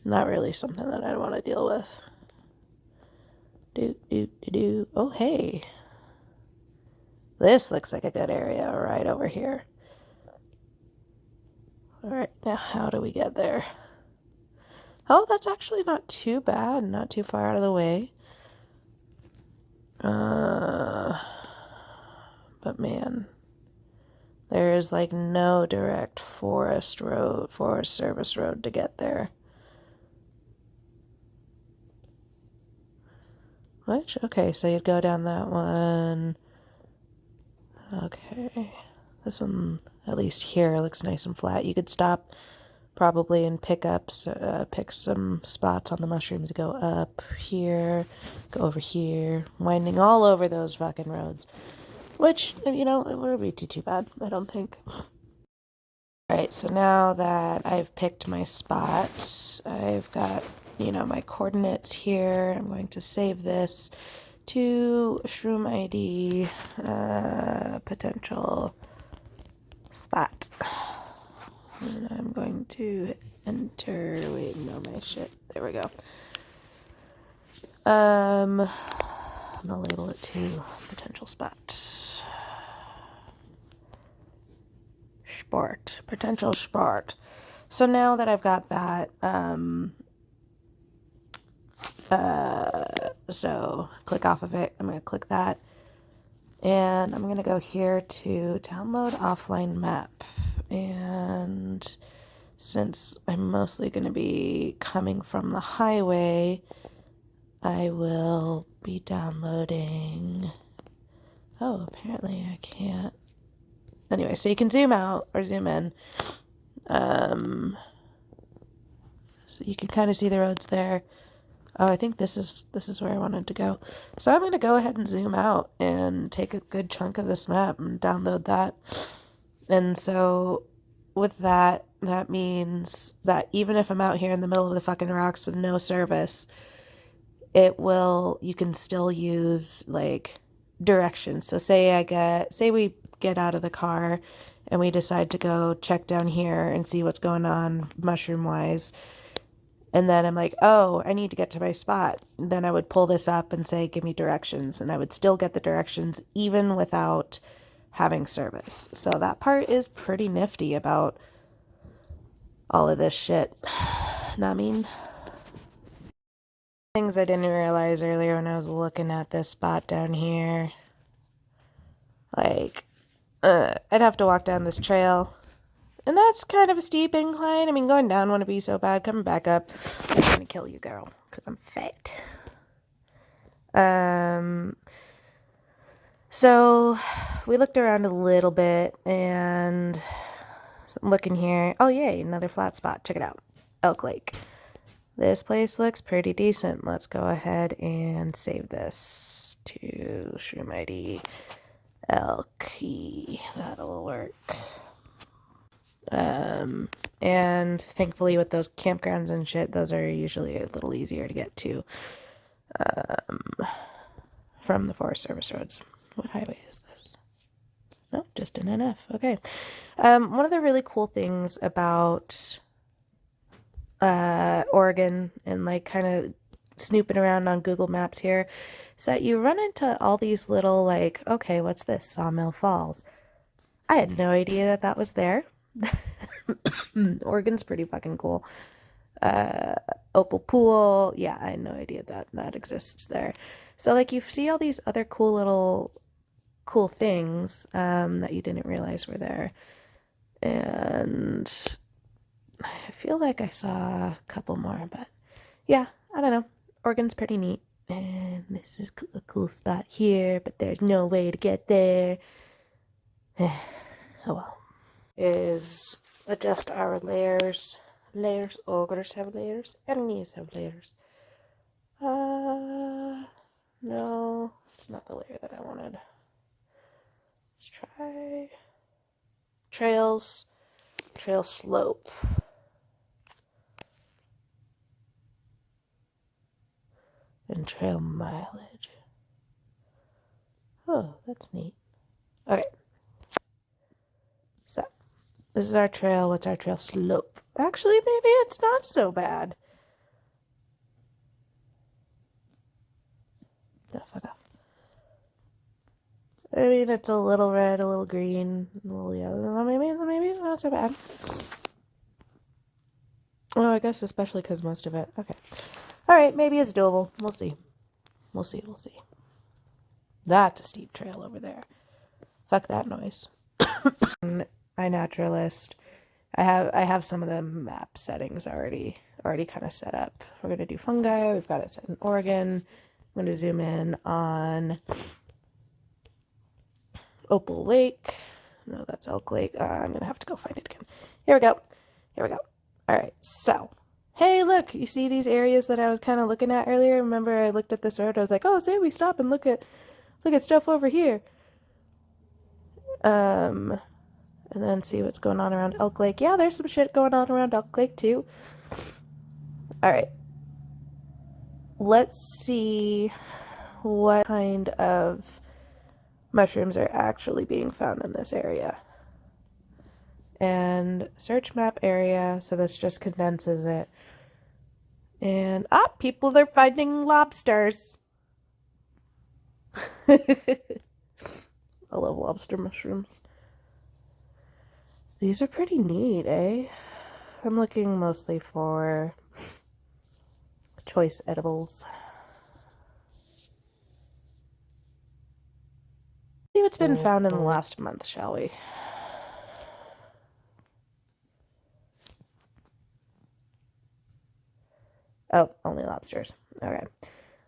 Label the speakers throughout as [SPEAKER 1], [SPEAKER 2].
[SPEAKER 1] Not really something that I want to deal with. Oh, hey. This looks like a good area right over here. Alright, now how do we get there? Oh, that's actually not too bad. Not too far out of the way. But man, there is like no direct forest service road to get there. Which, okay, so you'd go down that one. Okay. This one, at least here, looks nice and flat. You could stop probably and pick some spots on the mushrooms. Go up here, go over here, winding all over those fucking roads. Which, you know, it wouldn't be too bad, I don't think. Alright, so now that I've picked my spot, I've got, you know, my coordinates here. I'm going to save this to Shroom ID potential spot. And I'm going to enter, wait, no, my shit. There we go. I'm gonna label it to potential spot. Sport, potential sport. So now that I've got that, so click off of it. I'm gonna click that. And I'm gonna go here to download offline map. And since I'm mostly gonna be coming from the highway, I will be downloading. Oh, apparently I can't. Anyway, so you can zoom out or zoom in. So you can kind of see the roads there. Oh, I think this is where I wanted to go. So I'm going to go ahead and zoom out and take a good chunk of this map and download that. And so with that, that means that even if I'm out here in the middle of the fucking rocks with no service, you can still use like directions. So say we get out of the car and we decide to go check down here and see what's going on mushroom wise. And then I'm like, oh, I need to get to my spot. And then I would pull this up and say, give me directions. And I would still get the directions even without having service. So that part is pretty nifty about all of this shit. Know what I mean? Things I didn't realize earlier when I was looking at this spot down here. Like, I'd have to walk down this trail. And that's kind of a steep incline. I mean, going down wouldn't be so bad. Coming back up, I'm gonna kill you, girl, because I'm fat. So we looked around a little bit and looking here. Oh, yay, another flat spot. Check it out. Elk Lake. This place looks pretty decent. Let's go ahead and save this to Shroom ID Elk. That'll work. And thankfully with those campgrounds and shit, those are usually a little easier to get to from the Forest Service roads. What highway is this? No, just an NF. Okay. One of the really cool things about Oregon and like kind of snooping around on Google Maps here is that you run into all these little like, okay, what's this? Sawmill Falls. I had no idea that was there. Oregon's pretty fucking cool. Opal Pool. Yeah, I had no idea that exists there. So like you see all these other cool things that you didn't realize were there. And I feel like I saw a couple more, but yeah, I don't know. Oregon's pretty neat. And this is a cool spot here, but there's no way to get there. Oh well. Is adjust our layers. Ogres have layers. Enemies have layers. No, it's not the layer that I wanted. Let's try trails. Trail slope. And trail mileage. Oh, that's neat. Okay. This is our trail. What's our trail slope? Actually, maybe it's not so bad. No, fuck off. I mean, it's a little red, a little green, a little yellow. Maybe it's not so bad. Oh, I guess especially because most of it. Okay. All right, maybe it's doable. We'll see. We'll see. That's a steep trail over there. Fuck that noise. iNaturalist. I have some of the map settings already kind of set up. We're gonna do fungi. We've got it set in Oregon. I'm gonna zoom in on Opal Lake. No, that's Elk Lake. I'm gonna have to go find it again. Here we go. All right, so hey, look, you see these areas that I was kind of looking at earlier? Remember I looked at this road, I was like, oh, say we stop and look at stuff over here. And then see what's going on around Elk Lake. Yeah, there's some shit going on around Elk Lake too. All right. Let's see what kind of mushrooms are actually being found in this area. And search map area, so this just condenses it. And people are finding lobsters. I love lobster mushrooms. These are pretty neat, eh? I'm looking mostly for choice edibles. See what's been found in the last month, shall we? Oh, only lobsters. Okay.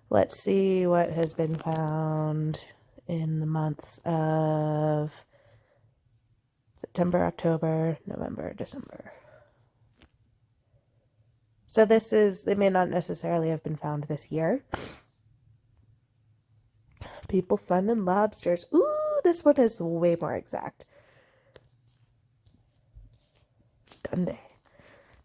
[SPEAKER 1] Let's see what has been found in the months of September, October, November, December. So they may not necessarily have been found this year. People finding lobsters. Ooh, this one is way more exact. Dundee.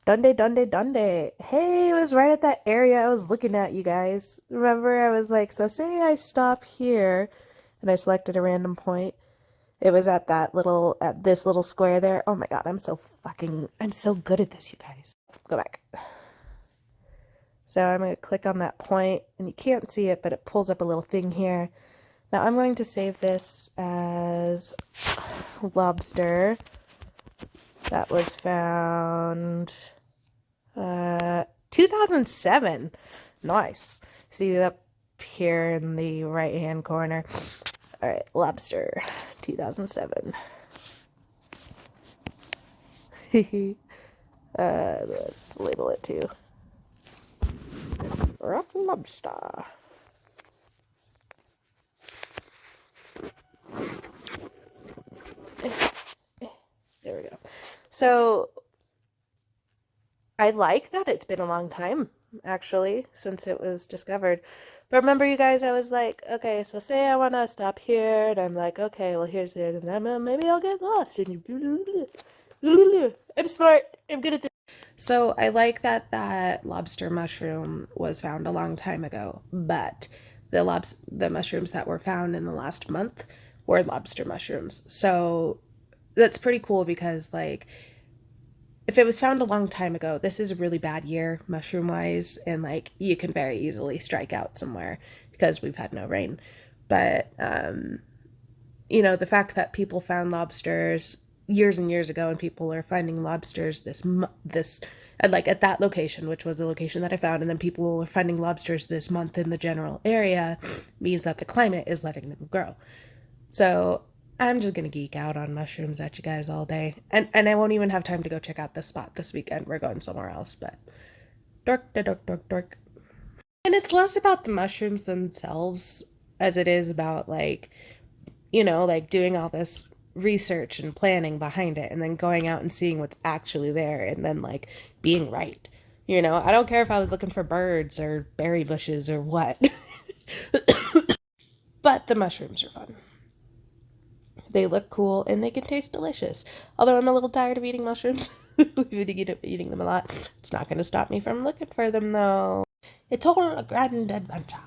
[SPEAKER 1] Hey, it was right at that area I was looking at, you guys. Remember, I was like, so say I stop here, and I selected a random point. It was at this little square there. Oh my god, I'm so good at this, you guys. Go back. So I'm going to click on that point, and you can't see it, but it pulls up a little thing here. Now I'm going to save this as lobster that was found 2007. Nice. See that here in the right hand corner. All right, lobster 2007. Let's label it too. Rock lobster. There we go. So I like that it's been a long time, actually, since it was discovered. But remember, you guys, I was like, okay, so say I want to stop here, and I'm like, okay, well, here's it, and then maybe I'll get lost. And I'm smart. I'm good at this. So I like that lobster mushroom was found a long time ago, but the mushrooms that were found in the last month were lobster mushrooms. So that's pretty cool because, like, if it was found a long time ago, this is a really bad year mushroom wise, and like you can very easily strike out somewhere because we've had no rain. But you know, the fact that people found lobsters years and years ago, and people are finding lobsters this like at that location, which was a location that I found, and then people are finding lobsters this month in the general area, means that the climate is letting them grow. So I'm just gonna geek out on mushrooms at you guys all day, and I won't even have time to go check out this spot this weekend. We're going somewhere else, but dork. And it's less about the mushrooms themselves as it is about, like, you know, like doing all this research and planning behind it, and then going out and seeing what's actually there, and then like being right. You know, I don't care if I was looking for birds or berry bushes or what. But the mushrooms are fun. They look cool and they can taste delicious. Although I'm a little tired of eating mushrooms. We've been eating them a lot. It's not going to stop me from looking for them, though. It's all a grand adventure.